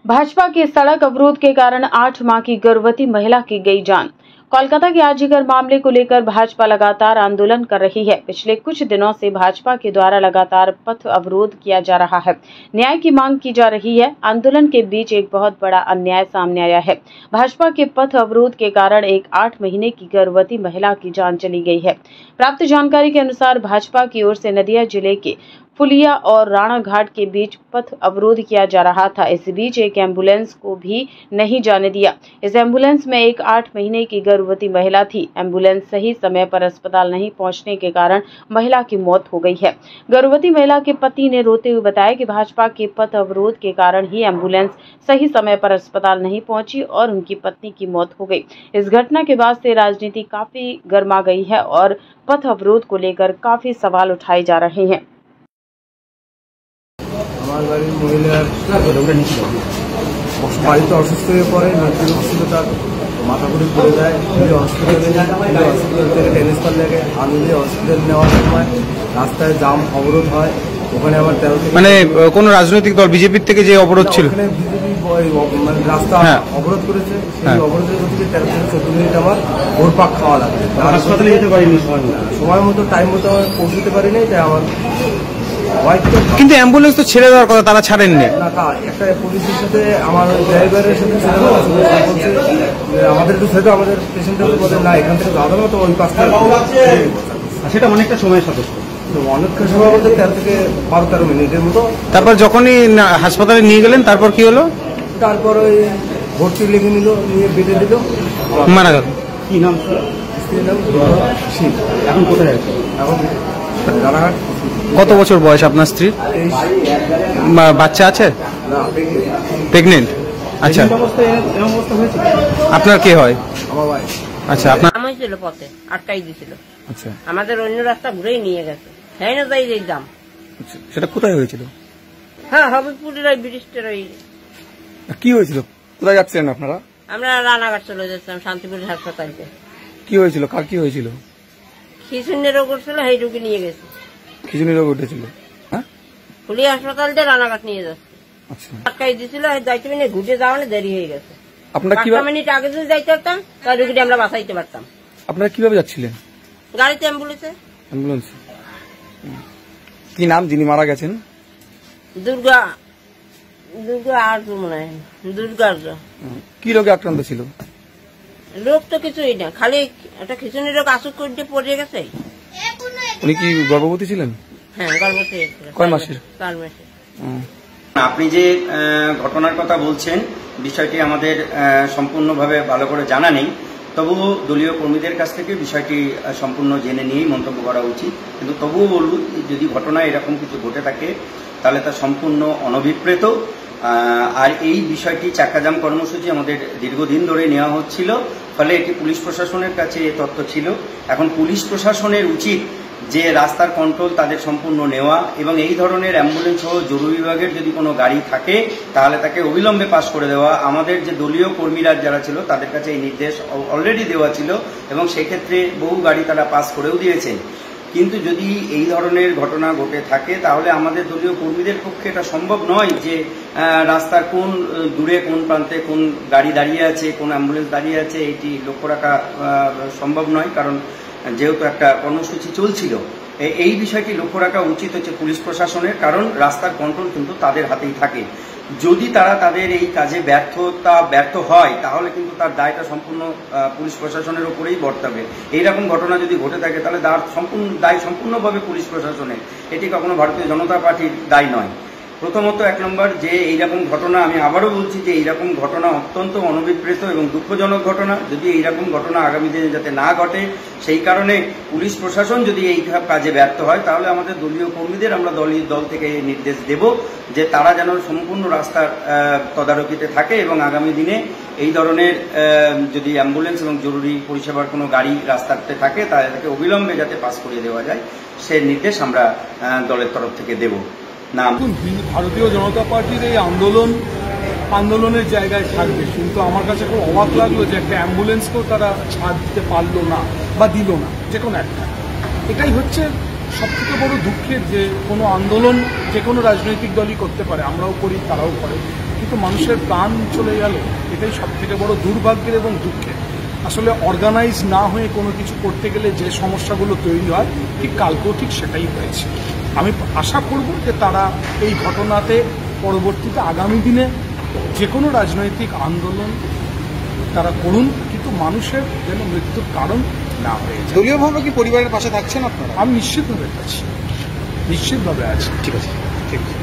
भाजपा के सड़क अवरोध के कारण 8 माह की गर्भवती महिला की गई जान। कोलकाता के आरजीकर मामले को लेकर भाजपा लगातार आंदोलन कर रही है। पिछले कुछ दिनों से भाजपा के द्वारा लगातार पथ अवरोध किया जा रहा है, न्याय की मांग की जा रही है। आंदोलन के बीच एक बहुत बड़ा अन्याय सामने आया है। भाजपा के पथ अवरोध के कारण एक 8 महीने की गर्भवती महिला की जान चली गई है। प्राप्त जानकारी के अनुसार भाजपा की ओर से नदिया जिले के फुलिया और राणा घाट के बीच पथ अवरोध किया जा रहा था। इस बीच एक एम्बुलेंस को भी नहीं जाने दिया। इस एम्बुलेंस में एक 8 महीने की गर्भवती महिला थी। एम्बुलेंस सही समय पर अस्पताल नहीं पहुंचने के कारण महिला की मौत हो गई है। गर्भवती महिला के पति ने रोते हुए बताया कि भाजपा के पथ अवरोध के कारण ही एम्बुलेंस सही समय पर अस्पताल नहीं पहुंची और उनकी पत्नी की मौत हो गई। इस घटना के बाद से राजनीति काफी गर्मा गई है और पथ अवरोध को लेकर काफी सवाल उठाए जा रहे हैं। আমার বাড়ির মহিলার বাড়িতে অসুস্থ হয়ে পড়ে, মৃত্যু ছিল, তার মাথা ঘুরে পড়ে যায়। হসপিটাল থেকে ট্রান্সফার লাগে, আনন্দে হসপিটাল নেওয়ার সময় রাস্তায় জাম অবরোধ হয়। ওখানে আবার 13 মানে কোন রাজনৈতিক দল বিজেপির থেকে যে অবরোধ ছিল, ওখানে বিজেপি মানে রাস্তা অবরোধ করেছে। সেই অবরোধের গতিকে 13 থেকে 14 মিনিট আমার ঘোরপাক খাওয়া লাগে। হাসপাতালে যেতে পারিনি, সময় মতো টাইম মতো পৌঁছতে পারিনি। তাই আমার কিন্তু অ্যাম্বুলেন্স তো ছেড়ে দেওয়ার কথা, তারা ছাড়েননি না। একটা পুলিশের সাথে আমার ড্রাইভারের সাথে ছেড়ে দেওয়া আমাদের একটু ছেড়ে আমাদের পেশেন্টের উপরে না, এখান থেকে যাওয়া মতো ওই পাশটা সেটা অনেকটা সময় সাপেক্ষ, অনেকটা সময় বলতে 13 থেকে 12-13 মিনিটের মতো। তারপর যখনই হাসপাতালে নিয়ে গেলেন তারপর কি হলো? তারপর ওই ভর্তি লিখে নিল, নিয়ে বেঁধে দিল, মারা গেল। কি নাম? স্ত্রীর নাম শিব। এখন কোথায় আছে? এখন রানাঘাট। কত বছর বয়স আপনার স্ত্রী? বাচ্চা আছে? প্রেগনেন্ট। আচ্ছা, আপনার কে হয়? আমার ভাই। আচ্ছা, আপনার আমার ছিল পথে আটকাই দিছিল। আচ্ছা, আমাদের অন্য রাস্তা ঘুরেই নিয়ে গেছে। হ্যাঁ না, যাই যাই দাম। সেটা কোথায় হয়েছিল? হ্যাঁ, হবিপুরের ওই ব্রিজটার ওই। কি হয়েছিল? কোথায় যাচ্ছিলেন আপনারা? আমরা রানাঘাট চলে যাচ্ছিলাম, শান্তিপুর হাসপাতালে। কি হয়েছিল? কার কি হয়েছিল? খিচুনি রোগ উঠছিল, সেই রোগী নিয়ে গেছে। খিচুনি রোগ উঠেছিল? হ্যাঁ, ফুলিয়া হাসপাতাল দিয়ে রানাঘাট নিয়ে যাচ্ছে। আচ্ছা, আটকাই দিছিল, যাইতে মিনিট ঘুরে যাওয়া দেরি হয়ে গেছে। আপনারা 5 মিনিট আগে যদি যাইতে পারতাম তাহলে রোগীটা আমরা বাঁচাইতে পারতাম। আপনারা কিভাবে যাচ্ছিলেন? গাড়িতে অ্যাম্বুলেন্সে। অ্যাম্বুলেন্স। কি নাম যিনি মারা গেছেন? দুর্গা আর মনে হয় দুর্গা। কি রোগে আক্রান্ত ছিল? রোগ তো কিছুই না, খালি একটা খিচুনি রোগ আসুক করে পড়ে গেছে। উনি কি গর্ভবতী ছিলেন? হ্যাঁ, গর্ভবতী। কয় মাসের? 4 মাসের। আপনি যে ঘটনার কথা বলছেন, বিষয়টি আমাদের সম্পূর্ণভাবে ভালো করে জানা নেই। তবুও দলীয় কর্মীদের কাছ থেকে বিষয়টি সম্পূর্ণ জেনে নিয়েই মন্তব্য করা উচিত। কিন্তু তবুও বলব, যদি ঘটনা এরকম কিছু ঘটে থাকে তাহলে তা সম্পূর্ণ অনভিপ্রেত। আর এই বিষয়টি চাক্কাজাম কর্মসূচি আমাদের দীর্ঘদিন ধরে নেওয়া হচ্ছিল, ফলে এটি পুলিশ প্রশাসনের কাছে এই তথ্য ছিল। এখন পুলিশ প্রশাসনের উচিত যে রাস্তার কন্ট্রোল তাদের সম্পূর্ণ নেওয়া, এবং এই ধরনের অ্যাম্বুলেন্স সহ জরুরি বিভাগের যদি কোনো গাড়ি থাকে তাহলে তাকে অবিলম্বে পাস করে দেওয়া। আমাদের যে দলীয় কর্মীরা যারা ছিল তাদের কাছে এই নির্দেশ অলরেডি দেওয়া ছিল, এবং সেক্ষেত্রে বহু গাড়ি তারা পাস করেও দিয়েছেন। কিন্তু যদি এই ধরনের ঘটনা ঘটে থাকে তাহলে আমাদের দলীয় কর্মীদের পক্ষে এটা সম্ভব নয় যে রাস্তার কোন দূরে কোন প্রান্তে কোন গাড়ি দাঁড়িয়ে আছে, কোন অ্যাম্বুলেন্স দাঁড়িয়ে আছে, এটি লক্ষ্য রাখা সম্ভব নয়। কারণ যেহেতু একটা কর্মসূচি চলছিল, এই বিষয়টি লক্ষ্য রাখা উচিত হচ্ছে পুলিশ প্রশাসনের, কারণ রাস্তার কন্ট্রোল কিন্তু তাদের হাতেই থাকে। যদি তারা তাদের এই কাজে ব্যর্থ হয় তাহলে কিন্তু তার দায়টা সম্পূর্ণ পুলিশ প্রশাসনের উপরেই বর্তাবে। এইরকম ঘটনা যদি ঘটে থাকে তাহলে দায় সম্পূর্ণভাবে পুলিশ প্রশাসনের, এটি কখনো ভারতীয় জনতা পার্টির দায় নয়। প্রথমত 1 নম্বর, যে এইরকম ঘটনা, আমি আবারও বলছি যে এইরকম ঘটনা অত্যন্ত অনভিপ্রেত এবং দুঃখজনক ঘটনা। যদি এইরকম ঘটনা আগামী দিনে যাতে না ঘটে, সেই কারণে পুলিশ প্রশাসন যদি এই কাজে ব্যর্থ হয় তাহলে আমাদের দলীয় কর্মীদের আমরা দল থেকে নির্দেশ দেব যে তারা যেন সম্পূর্ণ রাস্তার তদারকিতে থাকে, এবং আগামী দিনে এই ধরনের যদি অ্যাম্বুলেন্স এবং জরুরি পরিষেবার কোনো গাড়ি রাস্তাতে থাকে তাদেরকে অবিলম্বে যাতে পাস করিয়ে দেওয়া যায় সে নির্দেশ আমরা দলের তরফ থেকে দেব। ভারতীয় জনতা পার্টির এই আন্দোলনের জায়গায় থাকবে, কিন্তু আমার কাছে খুব অবাক লাগলো যে একটা অ্যাম্বুলেন্সকেও তারা ছাড় দিতে পারলো না বা দিল না, যে কোনো একটা। এটাই হচ্ছে সবথেকে বড় দুঃখের, যে কোনো আন্দোলন যে কোনো রাজনৈতিক দলই করতে পারে, আমরাও করি, তারাও করে, কিন্তু মানুষের প্রাণ চলে গেল, এটাই সব থেকে বড় দুর্ভাগ্যের এবং দুঃখের। আসলে অর্গানাইজ না হয়ে কোনো কিছু করতে গেলে যে সমস্যাগুলো তৈরি হয়, ঠিক কালকেও ঠিক সেটাই হয়েছে। আমি আশা করব যে তারা এই ঘটনাতে পরবর্তীতে আগামী দিনে যে কোনো রাজনৈতিক আন্দোলন তারা করুন, কিন্তু মানুষের যেন মৃত্যুর কারণ না হয়ে যায়। দলীয়ভাবে কি পরিবারের পাশে থাকছেন আপনারা? আমি নিশ্চিতভাবে আছি, নিশ্চিতভাবে আছি। ঠিক আছে, ঠিক আছে।